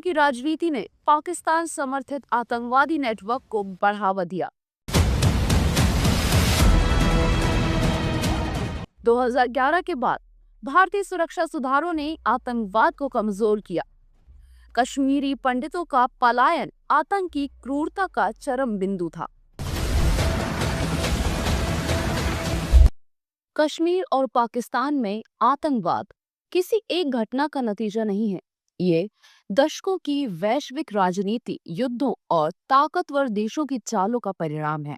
की राजनीति ने पाकिस्तान समर्थित आतंकवादी नेटवर्क को बढ़ावा दिया। 2011 के बाद भारतीय सुरक्षा सुधारों ने आतंकवाद को कमजोर किया। कश्मीरी पंडितों का पलायन आतंकी क्रूरता का चरम बिंदु था। कश्मीर और पाकिस्तान में आतंकवाद किसी एक घटना का नतीजा नहीं है। ये दशकों की वैश्विक राजनीति, युद्धों और ताकतवर देशों की चालों का परिणाम है।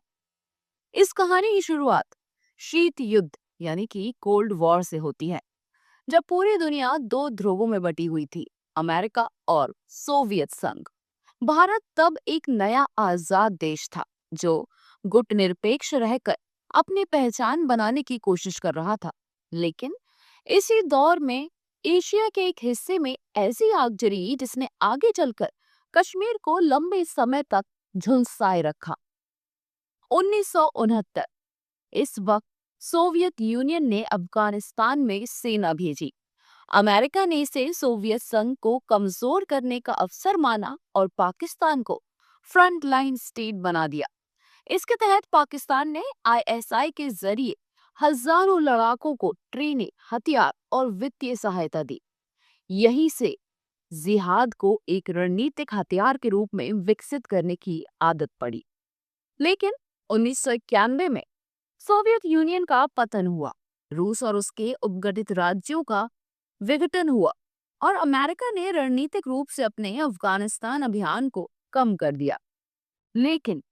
इस कहानी की शुरुआत शीत युद्ध यानी कि कोल्ड वॉर से होती है, जब पूरी दुनिया दो ध्रुवों में बटी हुई थी, अमेरिका और सोवियत संघ। भारत तब एक नया आजाद देश था जो गुटनिरपेक्ष रहकर अपनी पहचान बनाने की कोशिश कर रहा था। लेकिन इसी दौर में एशिया के एक हिस्से में ऐसी आग जली जिसने आगे चलकर कश्मीर को लंबे समय तक झुलसाए रखा। 1969 इस वक्त सोवियत यूनियन ने अफगानिस्तान में सेना भेजी। अमेरिका ने इसे सोवियत संघ को कमजोर करने का अवसर माना और पाकिस्तान को फ्रंट लाइन स्टेट बना दिया। इसके तहत पाकिस्तान ने आईएसआई के जरिए हजारों लड़ाकों को ट्रेनिंग, हथियार और वित्तीय सहायता दी। यहीं से जिहाद को एक रणनीतिक हथियार के रूप में विकसित करने की आदत पड़ी। लेकिन 1991 में सोवियत यूनियन का पतन हुआ, रूस और उसके उपगठित राज्यों का विघटन हुआ और अमेरिका ने रणनीतिक रूप से अपने अफगानिस्तान अभियान को कम कर दिया। लेकिन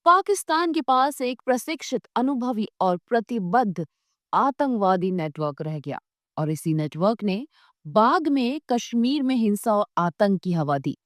पाकिस्तान के पास एक प्रशिक्षित, अनुभवी और प्रतिबद्ध आतंकवादी नेटवर्क रह गया और इसी नेटवर्क ने बाद में कश्मीर में हिंसा और आतंक की हवा दी।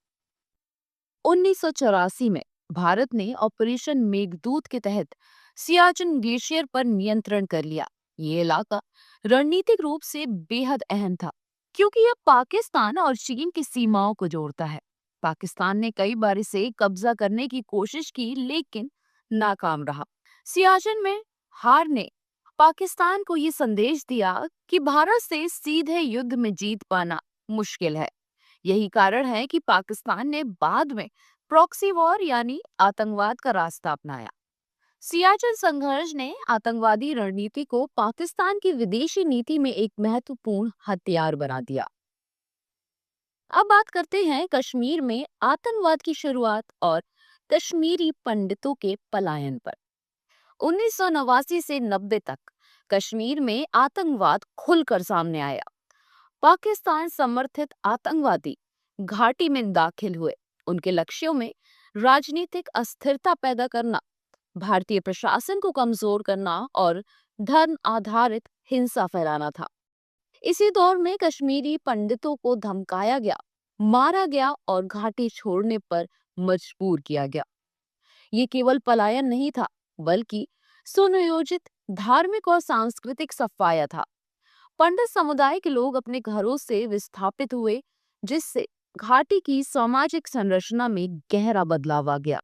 1984 में भारत ने ऑपरेशन मेघदूत के तहत सियाचिन ग्लेशियर पर नियंत्रण कर लिया। ये इलाका रणनीतिक रूप से बेहद अहम था क्योंकि यह पाकिस्तान और चीन की सीमाओं को जोड़ता है। पाकिस्तान ने कई बार इसे कब्जा करने की कोशिश की लेकिन नाकाम रहा। सियाचिन में हार ने पाकिस्तान को ये संदेश दिया कि भारत से सीधे युद्ध में जीत पाना मुश्किल है। यही कारण है कि पाकिस्तान ने बाद में प्रॉक्सी वॉर यानी आतंकवाद का रास्ता अपनाया। सियाचिन संघर्ष ने आतंकवादी रणनीति को पाकिस्तान की विदेशी नीति में एक महत्वपूर्ण हथियार बना दिया। अब बात करते हैं कश्मीर में आतंकवाद की शुरुआत और कश्मीरी पंडितों के पलायन पर। 1989 से 90 तक कश्मीर में आतंकवाद खुलकर सामने आया। पाकिस्तान समर्थित आतंकवादी घाटी में दाखिल हुए। उनके लक्ष्यों में राजनीतिक अस्थिरता पैदा करना, भारतीय प्रशासन को कमजोर करना और धर्म आधारित हिंसा फैलाना था। इसी दौर में कश्मीरी पंडितों को धमकाया गया, मारा गया और घाटी छोड़ने पर मजबूर किया गया। ये केवल पलायन नहीं था, बल्कि सुनियोजित धार्मिक और सांस्कृतिक सफाया था। पंडित समुदाय के लोग अपने घरों से विस्थापित हुए, जिससे घाटी की सामाजिक संरचना में गहरा बदलाव आ गया।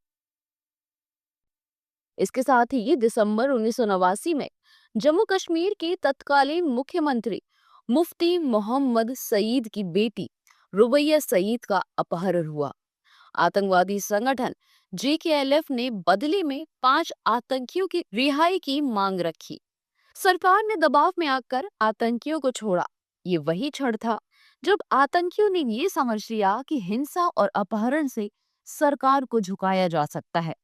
इसके साथ ही दिसंबर 1989 में जम्मू कश्मीर के तत्कालीन मुख्यमंत्री मुफ्ती मोहम्मद सईद की बेटी रुबैया सईद का अपहरण हुआ। आतंकवादी संगठन जेकेएलएफ ने बदले में 5 आतंकियों की रिहाई की मांग रखी। सरकार ने दबाव में आकर आतंकियों को छोड़ा। ये वही क्षण था जब आतंकियों ने ये समझ लिया कि हिंसा और अपहरण से सरकार को झुकाया जा सकता है।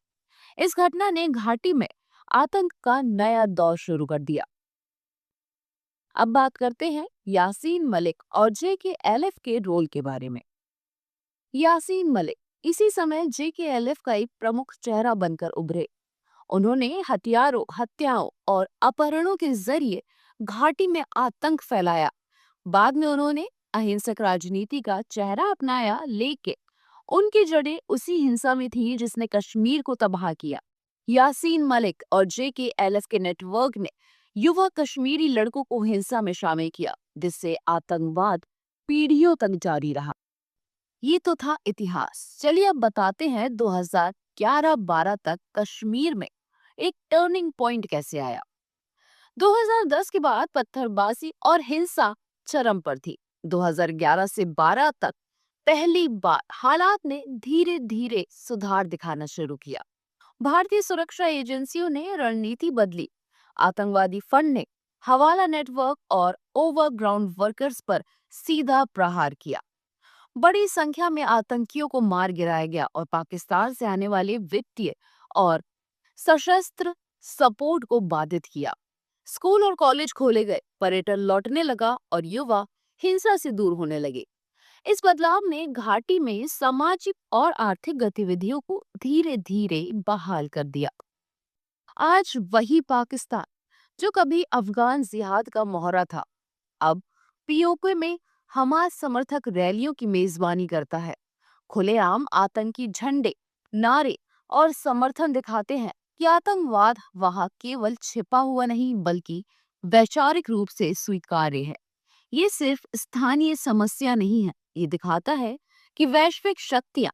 इस घटना ने घाटी में आतंक का नया दौर शुरू कर दिया। अब बात करते हैं यासीन मलिक और जेकेएलएफ के रोल के बारे में। यासीन मलिक इसी समय जेकेएलएफ का एक प्रमुख चेहरा बनकर उभरे। उन्होंने हथियारों, हत्याओं और अपहरणों के जरिए घाटी में आतंक फैलाया। बाद में उन्होंने अहिंसक राजनीति का चेहरा अपनाया, लेकिन उनकी जड़ें उसी हिंसा में थी जिसने कश्मीर को तबाह किया। यासीन मलिक और जेकेएलएफ के नेटवर्क ने युवा कश्मीरी लड़कों को हिंसा में शामिल किया, जिससे आतंकवाद पीढ़ियों तक जारी रहा। ये तो था इतिहास। चलिए अब बताते हैं 2011-12 तक कश्मीर में एक टर्निंग पॉइंट कैसे आया। 2010 के बाद पत्थरबाजी और हिंसा चरम पर थी। 2011 से 12 तक पहली बार हालात ने धीरे धीरे सुधार दिखाना शुरू किया। भारतीय सुरक्षा एजेंसियों ने रणनीति बदली। आतंकवादी फंड ने हवाला नेटवर्क और ओवरग्राउंड वर्कर्स पर सीधा प्रहार किया। बड़ी संख्या में आतंकियों को मार गिराया गया और पाकिस्तान से आने वाले वित्तीय और सशस्त्र सपोर्ट को बाधित किया। स्कूल और कॉलेज खोले गए, पर्यटन लौटने लगा और युवा हिंसा से दूर होने लगे। इस बदलाव ने घाटी में सामाजिक और आर्थिक गतिविधियों को धीरे धीरे बहाल कर दिया। आज वही पाकिस्तान जो कभी अफगान जिहाद का मोहरा था, अब पीओके में हमास समर्थक रैलियों की मेजबानी करता है। खुलेआम आतंकी झंडे, नारे और समर्थन दिखाते हैं कि आतंकवाद वहां केवल छिपा हुआ नहीं बल्कि वैचारिक रूप से स्वीकार्य है। ये सिर्फ स्थानीय समस्या नहीं है, ये दिखाता है कि वैश्विक शक्तियां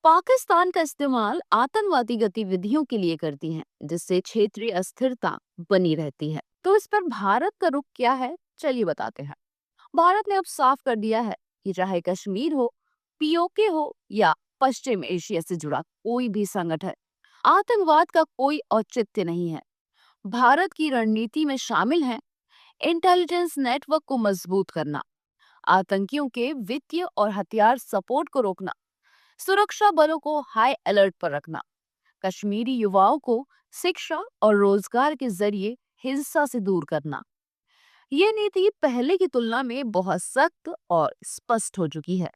पाकिस्तान का इस्तेमाल आतंकवादी गतिविधियों के लिए करती हैं, जिससे क्षेत्रीय अस्थिरता बनी रहती है। तो इस पर भारत का रुख क्या है, चलिए बताते हैं। भारत ने अब साफ कर दिया है कि चाहे कश्मीर हो, पीओके हो या पश्चिम एशिया से जुड़ा कोई भी संगठन, आतंकवाद का कोई औचित्य नहीं है। भारत की रणनीति में शामिल है इंटेलिजेंस नेटवर्क को मजबूत करना, आतंकियों के वित्तीय और हथियार सपोर्ट को रोकना, सुरक्षा बलों को हाई अलर्ट पर रखना, कश्मीरी युवाओं को शिक्षा और रोजगार के जरिए हिंसा से दूर करना। ये नीति पहले की तुलना में बहुत सख्त और स्पष्ट हो चुकी है।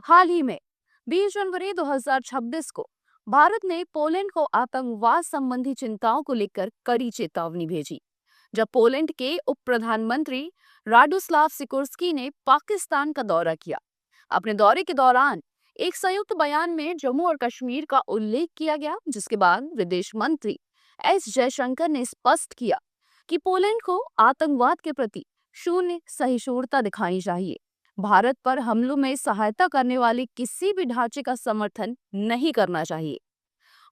हाल ही में 20 जनवरी 2026 को भारत ने पोलैंड को आतंकवाद संबंधी चिंताओं को लेकर कड़ी चेतावनी भेजी। जब पोलैंड के उप प्रधानमंत्री राडोस्लाव सिकोर्स्की ने पाकिस्तान का दौरा किया, अपने दौरे के दौरान एक संयुक्त बयान में जम्मू और कश्मीर का उल्लेख किया गया, जिसके बाद विदेश मंत्री एस जयशंकर ने स्पष्ट किया कि पोलैंड को आतंकवाद के प्रति शून्य सहिष्णुता दिखानी चाहिए। भारत पर हमलों में सहायता करने वाले किसी भी ढांचे का समर्थन नहीं करना चाहिए।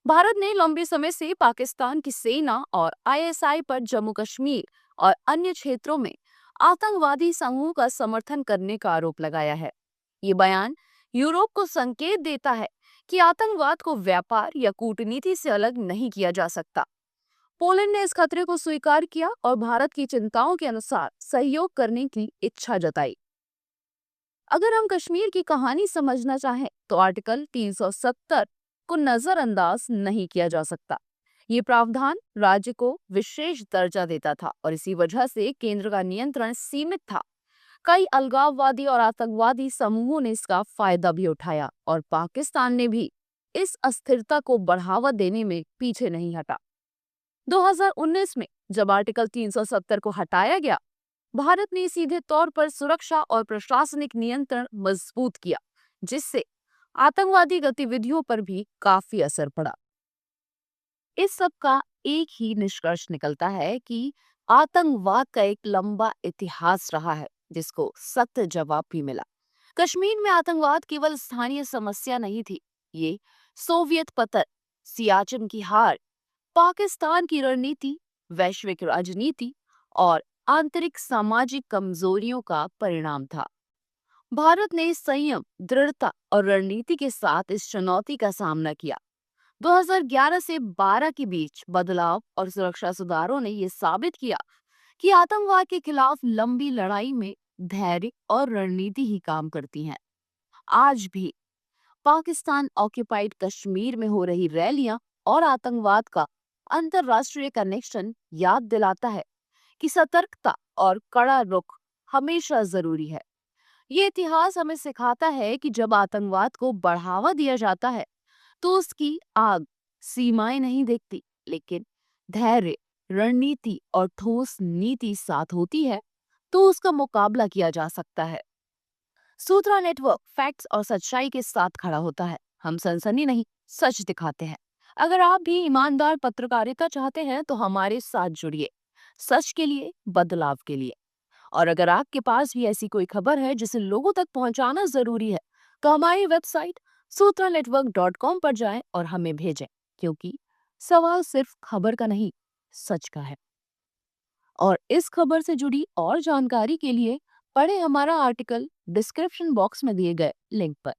भारत ने लंबे समय से पाकिस्तान की सेना और आईएसआई पर जम्मू कश्मीर और अन्य क्षेत्रों में आतंकवादी समूह का समर्थन करने का आरोप लगाया है। ये बयान यूरोप को संकेत देता है कि आतंकवाद को व्यापार या कूटनीति से अलग नहीं किया जा सकता। पोलैंड ने इस खतरे को स्वीकार किया और भारत की चिंताओं के अनुसार सहयोग करने की इच्छा जताई। अगर हम कश्मीर की कहानी समझना चाहें तो आर्टिकल 370 को नजरअंदाज नहीं किया जा सकता। ये प्रावधान राज्य को विशेष दर्जा देता था और इसी वजह से केंद्र का नियंत्रण सीमित था। कई अलगाववादी और आतंकवादी समूहों ने इसका फायदा भी उठाया और पाकिस्तान ने भी इस अस्थिरता को बढ़ावा देने में पीछे नहीं हटा। 2019 में जब आर्टिकल 370 को हटाया गया, भारत ने सीधे तौर पर सुरक्षा और प्रशासनिक नियंत्रण मजबूत किया, जिससे आतंकवादी गतिविधियों पर भी काफी असर पड़ा। इस सब का एक ही निष्कर्ष निकलता है कि आतंकवाद का एक लंबा इतिहास रहा है, जिसको सख्त जवाब भी मिला। कश्मीर में आतंकवाद केवल स्थानीय समस्या नहीं थी, ये सोवियत पतन, सियाचिन की हार, पाकिस्तान की रणनीति, वैश्विक राजनीति और आंतरिक सामाजिक कमजोरियों का परिणाम था। भारत ने संयम, दृढ़ता और रणनीति के साथ इस चुनौती का सामना किया। 2011 से 12 के बीच बदलाव और सुरक्षा सुधारों ने यह साबित किया कि आतंकवाद के खिलाफ लंबी लड़ाई में धैर्य और रणनीति ही काम करती हैं। आज भी पाकिस्तान ऑक्युपाइड कश्मीर में हो रही रैलियां और आतंकवाद का अंतरराष्ट्रीय कनेक्शन याद दिलाता है कि सतर्कता और कड़ा रुख हमेशा जरूरी है। ये इतिहास हमें सिखाता है कि जब आतंकवाद को बढ़ावा दिया जाता है तो उसकी आग सीमाएं नहीं देखती, लेकिन धैर्य, रणनीति और ठोस नीति साथ होती है तो उसका मुकाबला किया जा सकता है। सूत्रा नेटवर्क फैक्ट्स और सच्चाई के साथ खड़ा होता है। हम सनसनी नहीं, सच दिखाते हैं। अगर आप भी ईमानदार पत्रकारिता चाहते हैं तो हमारे साथ जुड़िए, सच के लिए, बदलाव के लिए। और अगर आपके पास भी ऐसी कोई खबर है जिसे लोगों तक पहुंचाना जरूरी है, तो हमारी वेबसाइट सूत्रानेटवर्क.com पर जाएं और हमें भेजें, क्योंकि सवाल सिर्फ खबर का नहीं, सच का है। और इस खबर से जुड़ी और जानकारी के लिए पढ़ें हमारा आर्टिकल डिस्क्रिप्शन बॉक्स में दिए गए लिंक पर।